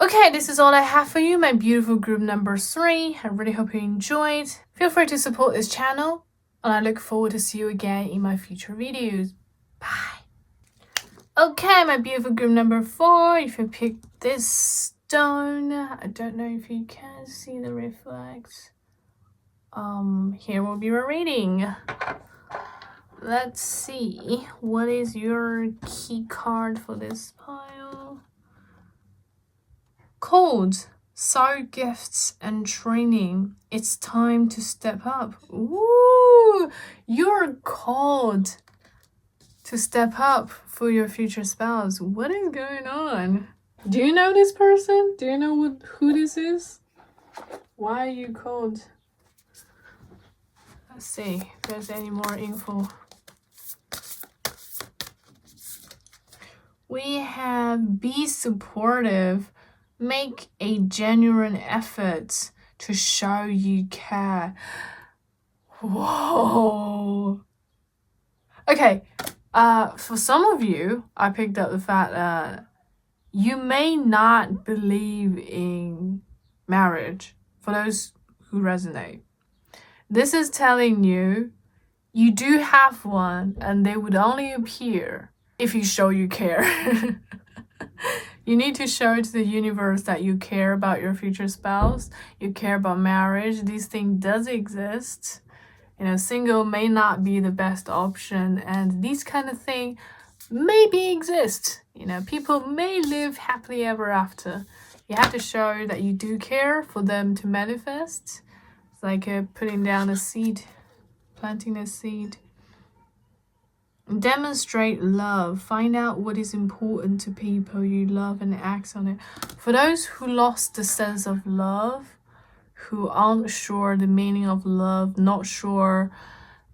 Okay, this is all I have for you, my beautiful group number 3. I really hope you enjoyed. Feel free to support this channel, and I look forward to see you again in my future videos. Bye. Okay, my beautiful group number 4. If you pick this stone, I don't know if you can see the reflex. Here will be your reading. Let's see, what is your key card for this pile? Code, soul gifts and training. It's time to step up. Ooh, you're called to step up for your future spouse. What is going on? Do you know this person? Do you know who this is? Why are you called? Let's see if there's any more info. We have be supportive, make a genuine effort to show you care. Whoa. Okay, for some of you, I picked up the fact that you may not believe in marriage. For those who resonate, this is telling you you do have one, and they would only appear if you show you care. You need to show to the universe that you care about your future spouse, you care about marriage. This thing does exist. Single may not be the best option, and these kind of thing maybe exist. People may live happily ever after. You have to show that you do care for them to manifest. It's like putting down a seed, planting a seed. Demonstrate love. Find out what is important to people you love and act on it. For those who lost the sense of love, who aren't sure the meaning of love, not sure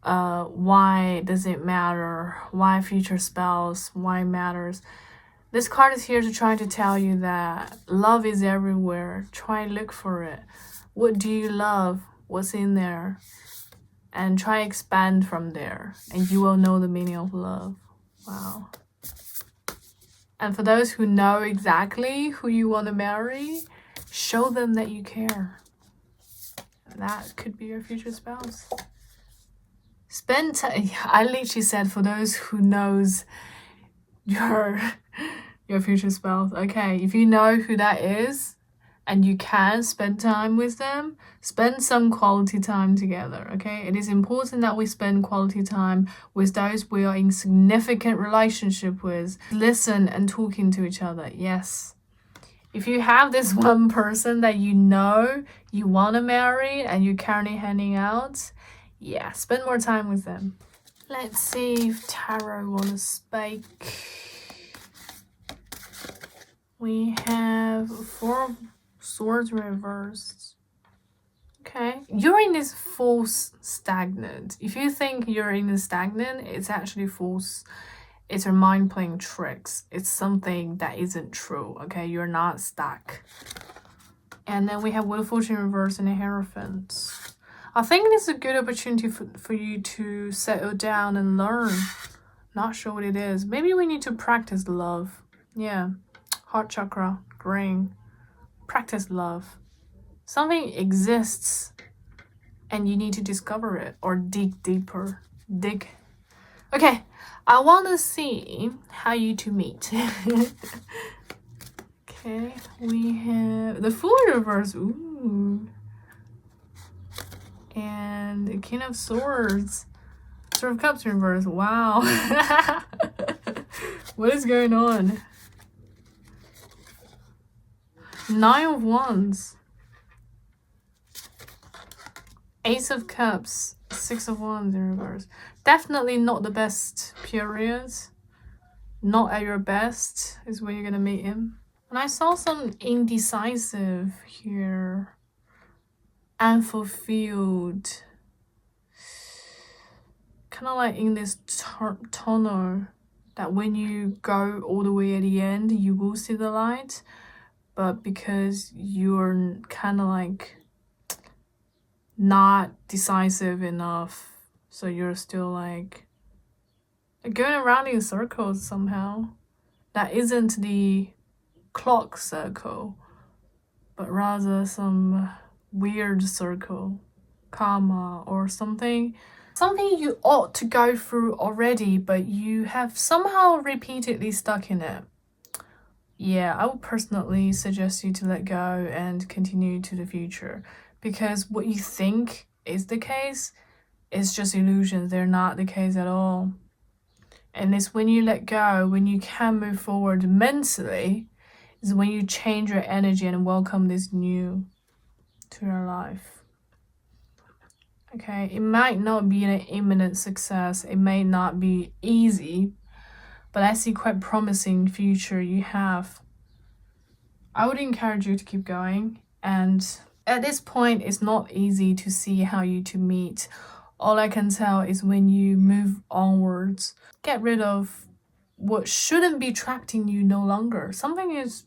why does it matter, why future spouse, why matters. This card is here to try to tell you that love is everywhere. Try and look for it. What do you love? What's in there? And try expand from there, and you will know the meaning of love. Wow. And for those who know exactly who you want to marry, show them that you care. That could be your future spouse. Spend time. I literally said for those who knows your future spouse. Okay, if you know who that is and you can spend time with them, spend some quality time together. Okay, it is important that we spend quality time with those we are in significant relationship with. Listen and talking to each other. Yes. If you have this one person that you know you want to marry and you're currently hanging out, yeah, spend more time with them. Let's see if Tarot want to speak. We have 4 of Swords reversed. Okay, you're in this false stagnant. If you think you're in the stagnant, it's actually false. It's your mind playing tricks. It's something that isn't true. Okay, you're not stuck. And then we have Wheel of Fortune reverse and a Hierophant. I think this is a good opportunity for you to settle down and learn. Not sure what it is. Maybe we need to practice love. Yeah, heart chakra, green. Practice love. Something exists and you need to discover it or dig deeper. Dig. Okay, I want to see how you two meet. Okay, we have the Fool reverse. Ooh. And the King of Swords. Sword of Cups reverse. Wow. What is going on? 9 of Wands. Ace of Cups. 6 of Wands in reverse. Definitely not the best period. Not at your best is when you're gonna meet him. And I saw some indecisive here. Unfulfilled. Kind of like in this tunnel that when you go all the way at the end, you will see the light. But because you're kind of like not decisive enough, so you're still like going around in circles somehow. That isn't the clock circle, but rather some weird circle, karma or something you ought to go through already, but you have somehow repeatedly stuck in it. Yeah, I would personally suggest you to let go and continue to the future, because what you think is the case is just illusions. They're not the case at all. And it's when you let go, when you can move forward mentally, is when you change your energy and welcome this new to your life. Okay, it might not be an imminent success. It may not be easy, but I see quite promising future you have. I would encourage you to keep going. And at this point, it's not easy to see how you two meet. All I can tell is when you move onwards, get rid of what shouldn't be attracting you no longer. Something is,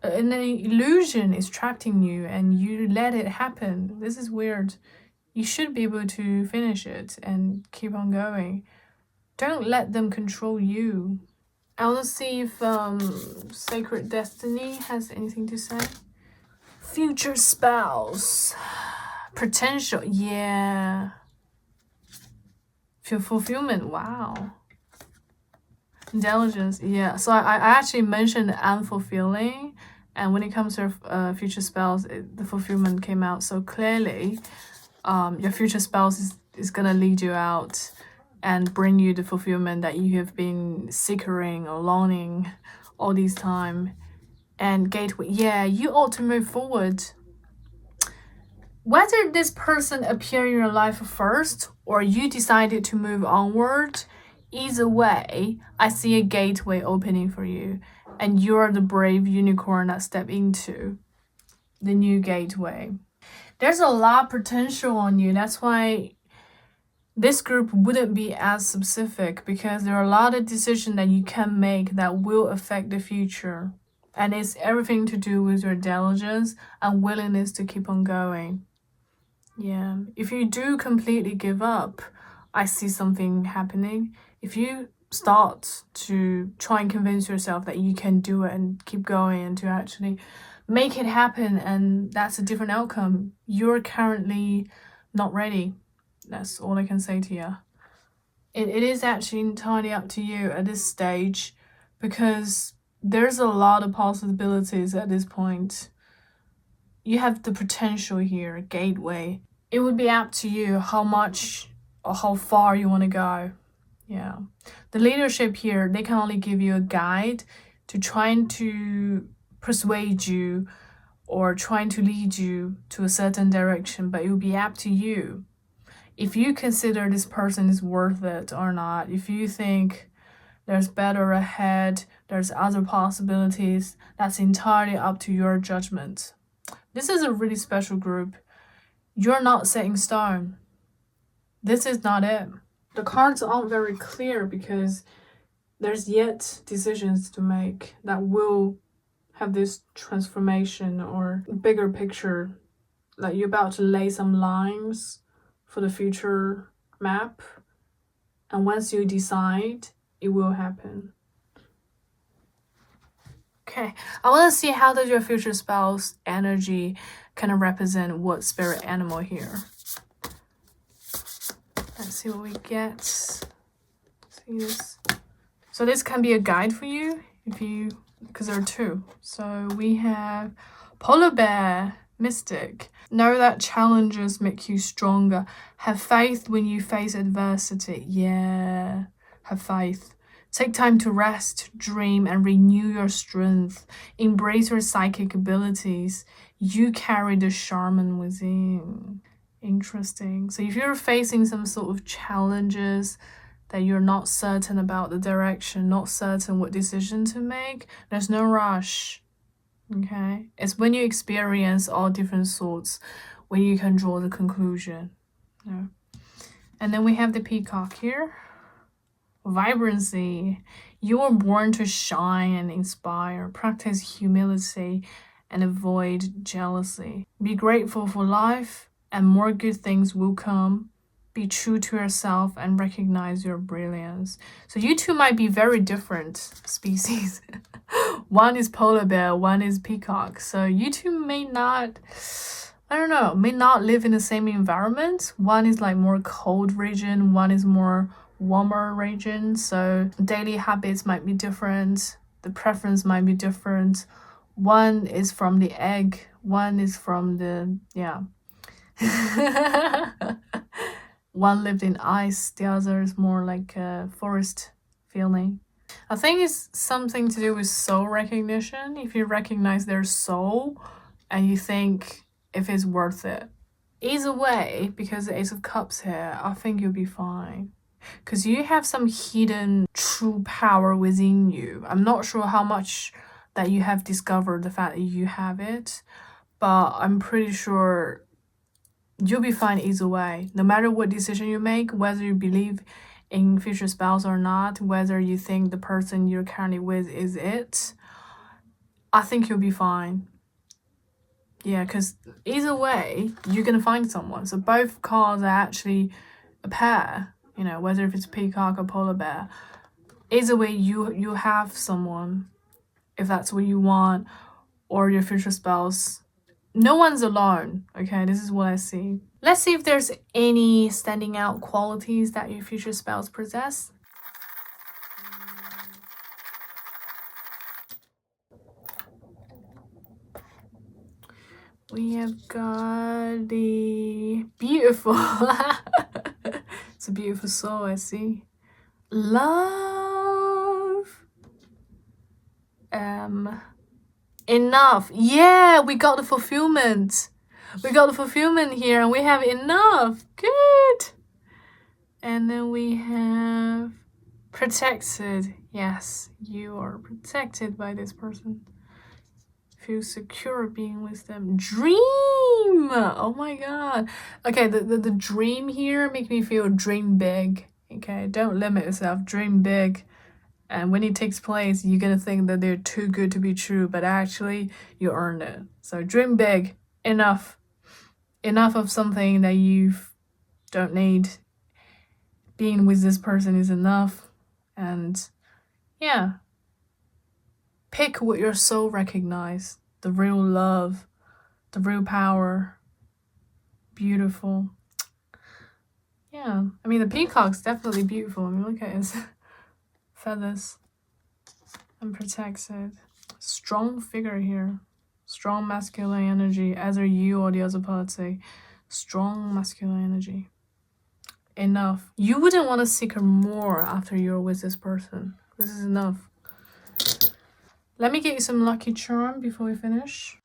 an illusion is attracting you and you let it happen. This is weird. You should be able to finish it and keep on going. Don't let them control you. I want to see if Sacred Destiny has anything to say. Future spouse. Potential. Yeah. Fulfillment. Wow. Intelligence. Yeah. So I actually mentioned unfulfilling. And when it comes to future spouse, the fulfillment came out so clearly. Your future spouse is going to lead you out and bring you the fulfillment that you have been seeking or longing all this time. And gateway, yeah, you ought to move forward. Whether this person appeared in your life first or you decided to move onward, either way, I see a gateway opening for you. And you're the brave unicorn that step into the new gateway. There's a lot of potential on you. That's why this group wouldn't be as specific, because there are a lot of decisions that you can make that will affect the future. And it's everything to do with your diligence and willingness to keep on going. Yeah. If you do completely give up, I see something happening. If you start to try and convince yourself that you can do it and keep going and to actually make it happen, and that's a different outcome, you're currently not ready. That's all I can say to you. It is actually entirely up to you at this stage, because there's a lot of possibilities at this point. You have the potential here, gateway. It would be up to you how much or how far you want to go. Yeah. The leadership here, they can only give you a guide to trying to persuade you or trying to lead you to a certain direction, but it will be up to you. If you consider this person is worth it or not, if you think there's better ahead, there's other possibilities, that's entirely up to your judgment. This is a really special group. You're not set in stone. This is not it. The cards aren't very clear because there's yet decisions to make that will have this transformation or bigger picture. Like you're about to lay some lines for the future map. And once you decide, it will happen. Okay, I want to see how does your future spouse energy kind of represent what spirit animal here. Let's see what we get. See this. So this can be a guide for you if you, because there are two. So we have polar bear, mystic. Know that challenges make you stronger. Have faith when you face adversity. Yeah, have faith. Take time to rest, dream, and renew your strength. Embrace your psychic abilities. You carry the shaman within. Interesting. So if you're facing some sort of challenges that you're not certain about the direction, not certain what decision to make, there's no rush. Okay? It's when you experience all different sorts when you can draw the conclusion. Yeah. And then we have the peacock here. Vibrancy. You were born to shine and inspire. Practice humility and avoid jealousy. Be grateful for life and more good things will come. Be true to yourself and recognize your brilliance. So you two might be very different species. One is polar bear, one is peacock. So you two may not, may not live in the same environment. One is like more cold region, one is more warmer region. So daily habits might be different. The preference might be different. One is from the egg, one is from the, One lived in ice, the other is more like a forest feeling. I think it's something to do with soul recognition. If you recognize their soul and you think if it's worth it. Either way, because the Ace of Cups here, I think you'll be fine. Because you have some hidden true power within you. I'm not sure how much that you have discovered the fact that you have it, but I'm pretty sure you'll be fine either way. No matter what decision you make, whether you believe in future spouse or not, whether you think the person you're currently with is it, I think you'll be fine. Yeah, because either way, you're gonna find someone. So both cards are actually a pair, you know, whether if it's peacock or polar bear. Either way, you have someone, if that's what you want, or your future spouse. No one's alone, okay? This is what I see. Let's see if there's any standing out qualities that your future spouse possess. We have got the beautiful. It's a beautiful soul, I see. Love. Enough. Yeah, we got the fulfillment. We got the fulfillment here, and we have enough. Good. And then we have protected. Yes, you are protected by this person. Feel secure being with them. Dream. Oh my god. Okay, the dream here make me feel dream big. Okay, don't limit yourself. Dream big. And when it takes place, you're gonna think that they're too good to be true, but actually you earned it. So dream big. Enough of something that you don't need. Being with this person is enough. And yeah, pick what your soul recognizes. The real love, the real power. Beautiful. Yeah, I mean the peacock's definitely beautiful. I mean, look at his feathers. And protected. Strong figure here. Strong masculine energy, either you or the other party. Strong masculine energy. Enough. You wouldn't want to seek more after you're with this person. This is enough. Let me get you some lucky charm before we finish.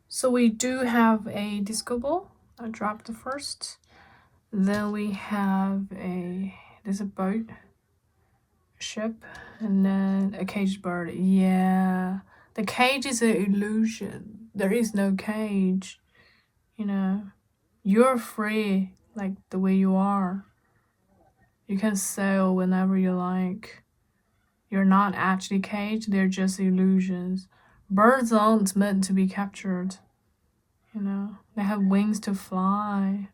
So we do have a disco ball. I dropped the first. Then we have there's a boat, a ship, and then a caged bird. Yeah, the cage is an illusion. There is no cage. You know, you're free like the way you are. You can sail whenever you like. You're not actually caged, they're just illusions. Birds aren't meant to be captured. You know, they have wings to fly.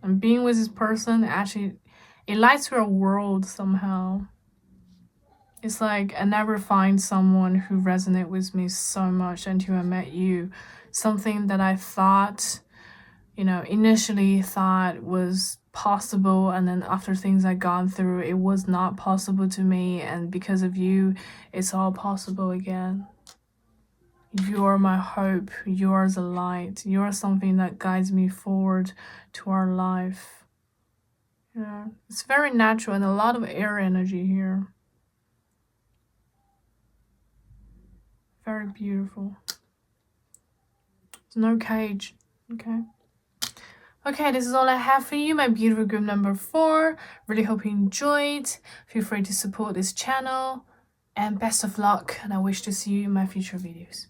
And being with this person, actually, it lights your world somehow. It's like I never find someone who resonates with me so much until I met you. Something that I thought, you know, initially thought was possible, and then after things I'd gone through, it was not possible to me, and because of you, it's all possible again. You are my hope. You are the light. You are something that guides me forward to our life. Yeah, it's very natural and a lot of air energy here. Very beautiful. There's no cage. Okay. Okay, this is all I have for you, my beautiful group number 4. Really hope you enjoyed. Feel free to support this channel. And best of luck. And I wish to see you in my future videos.